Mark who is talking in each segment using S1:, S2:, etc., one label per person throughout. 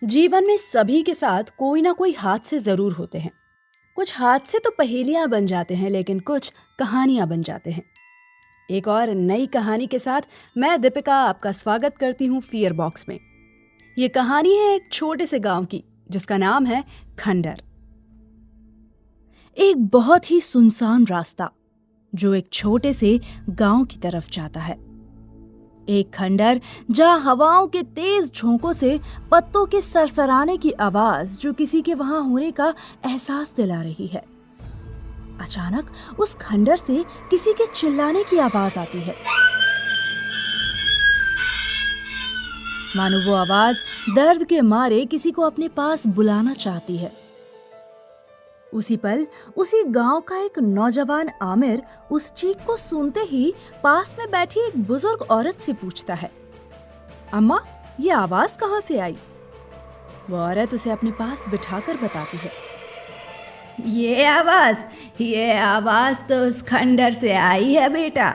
S1: जीवन में सभी के साथ कोई ना कोई हादसे जरूर होते हैं। कुछ हादसे तो पहेलियां बन जाते हैं, लेकिन कुछ कहानियां बन जाते हैं। एक और नई कहानी के साथ मैं दीपिका आपका स्वागत करती हूँ फियर बॉक्स में। ये कहानी है एक छोटे से गांव की, जिसका नाम है खंडर। एक बहुत ही सुनसान रास्ता जो एक छोटे से गांव की तरफ जाता है। एक खंडर जहां हवाओं के तेज झोंकों से पत्तों के सरसराने की आवाज जो किसी के वहां होने का एहसास दिला रही है। अचानक उस खंडर से किसी के चिल्लाने की आवाज आती है, मानो वो आवाज दर्द के मारे किसी को अपने पास बुलाना चाहती है। उसी पल उसी गांव का एक नौजवान आमिर उस चीख को सुनते ही पास में बैठी एक बुजुर्ग औरत से पूछता है, अम्मा, ये आवाज कहाँ से आई? वो औरत उसे अपने पास बिठाकर बताती है, ये आवाज तो उस खंडर से आई है बेटा।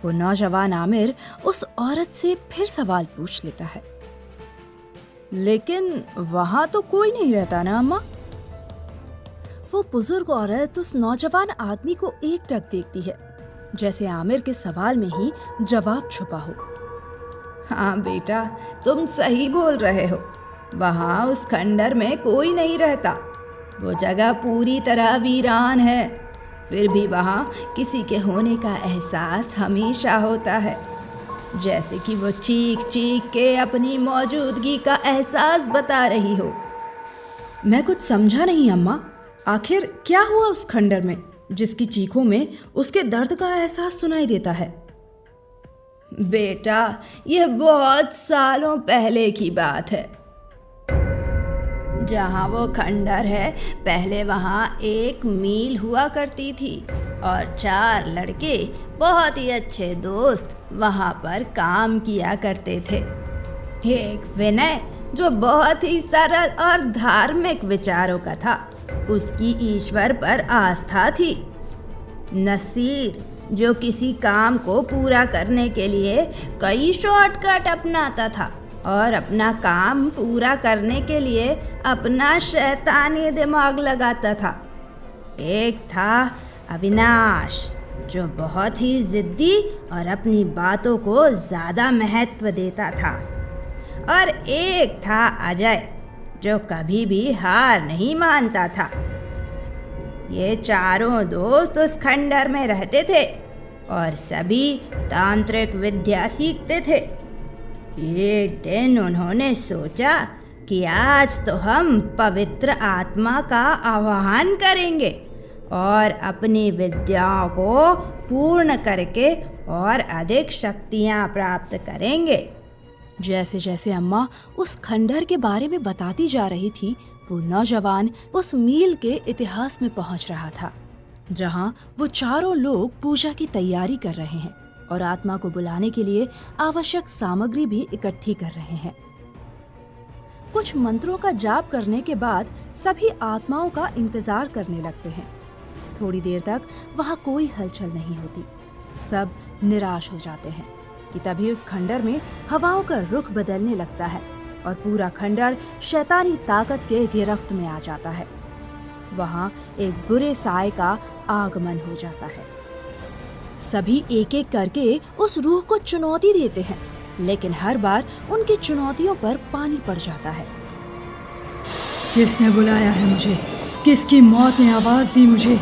S1: वो नौजवान आमिर उस औरत से फिर सवाल पूछ लेता है, लेकिन वहां तो कोई नहीं रहता ना अम्मा? वो बुजुर्ग औरत उस नौजवान आदमी को एकटक देखती है, जैसे आमिर के सवाल में ही जवाब छुपा हो। हाँ बेटा, तुम सही बोल रहे हो। वहाँ उस खंडर में कोई नहीं रहता। वो जगह पूरी तरह वीरान है। फिर भी वहाँ किसी के होने का एहसास हमेशा होता है, जैसे कि वो चीख चीख के अपनी मौजूदगी का एहसास बता रही हो। मैं कुछ समझा नहीं अम्मा, आखिर क्या हुआ उस खंडर में जिसकी चीखों में उसके दर्द का एहसास सुनाई देता है? बेटा, यह बहुत सालों पहले की बात है। जहाँ वो खंडर है, पहले वहाँ एक मील हुआ करती थी और 4 लड़के बहुत ही अच्छे दोस्त वहाँ पर काम किया करते थे। एक विनय जो बहुत ही सरल और धार्मिक विचारों का था, उसकी ईश्वर पर आस्था थी। नसीर जो किसी काम को पूरा करने के लिए कई शॉर्टकट अपनाता था और अपना काम पूरा करने के लिए अपना शैतानी दिमाग लगाता था। एक था अविनाश जो बहुत ही जिद्दी और अपनी बातों को ज़्यादा महत्व देता था, और एक था अजय जो कभी भी हार नहीं मानता था। ये चारों दोस्त उस खंडर में रहते थे और सभी तांत्रिक विद्या सीखते थे। एक दिन उन्होंने सोचा कि आज तो हम पवित्र आत्मा का आह्वान करेंगे और अपनी विद्याओं को पूर्ण करके और अधिक शक्तियाँ प्राप्त करेंगे। जैसे जैसे अम्मा उस खंडर के बारे में बताती जा रही थी, वो नौजवान उस मील के इतिहास में पहुंच रहा था, जहां वो चारों लोग पूजा की तैयारी कर रहे हैं और आत्मा को बुलाने के लिए आवश्यक सामग्री भी इकट्ठी कर रहे हैं। कुछ मंत्रों का जाप करने के बाद सभी आत्माओं का इंतजार करने लगते हैं। थोड़ी देर तक वहां कोई हलचल नहीं होती। सब निराश हो जाते हैं कि तभी उस खंडर में हवाओं का रुख बदलने लगता है और पूरा खंडर शैतानी ताकत के गिरफ्त में आ जाता है। वहां एक बुरे साए का आगमन हो जाता है। सभी एक एक करके उस रूह को चुनौती देते हैं, लेकिन हर बार उनकी चुनौतियों पर पानी पड़ जाता है। किसने बुलाया है मुझे? किसकी मौत ने आवाज दी मुझे?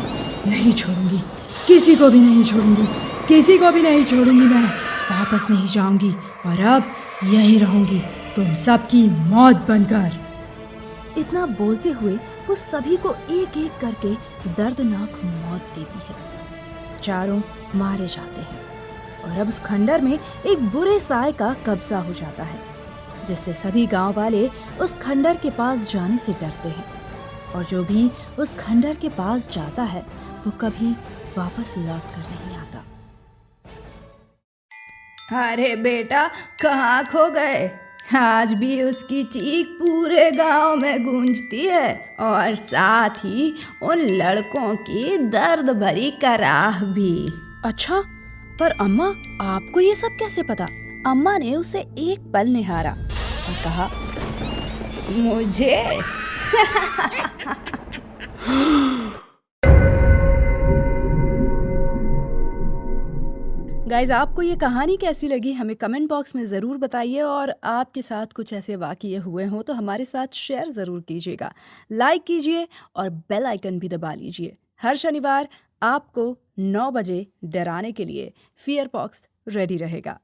S1: नहीं छोड़ूंगी, किसी को भी नहीं छोड़ूंगी, किसी को भी नहीं छोड़ूंगी। मैं वापस नहीं जाऊंगी और अब यहीं रहूंगी, तुम सबकी मौत बनकर। इतना बोलते हुए वो सभी को एक एक करके दर्दनाक मौत देती है। चारों मारे जाते हैं और अब उस खंडर में एक बुरे साए का कब्जा हो जाता है, जिससे सभी गांव वाले उस खंडर के पास जाने से डरते हैं, और जो भी उस खंडर के पास जाता है वो कभी वापस लौट कर नहीं आता। अरे बेटा, कहाँ खो गए? आज भी उसकी चीख पूरे गांव में गूंजती है, और साथ ही उन लड़कों की दर्द भरी कराह भी। अच्छा, पर अम्मा, आपको ये सब कैसे पता? अम्मा ने उसे एक पल निहारा और कहा, मुझे? गाइज, आपको ये कहानी कैसी लगी हमें कमेंट बॉक्स में ज़रूर बताइए, और आपके साथ कुछ ऐसे वाक़ये हुए हों तो हमारे साथ शेयर ज़रूर कीजिएगा। लाइक कीजिए और बेल आइकन भी दबा लीजिए। हर शनिवार आपको 9 बजे डराने के लिए फ़ियर बॉक्स रेडी रहेगा।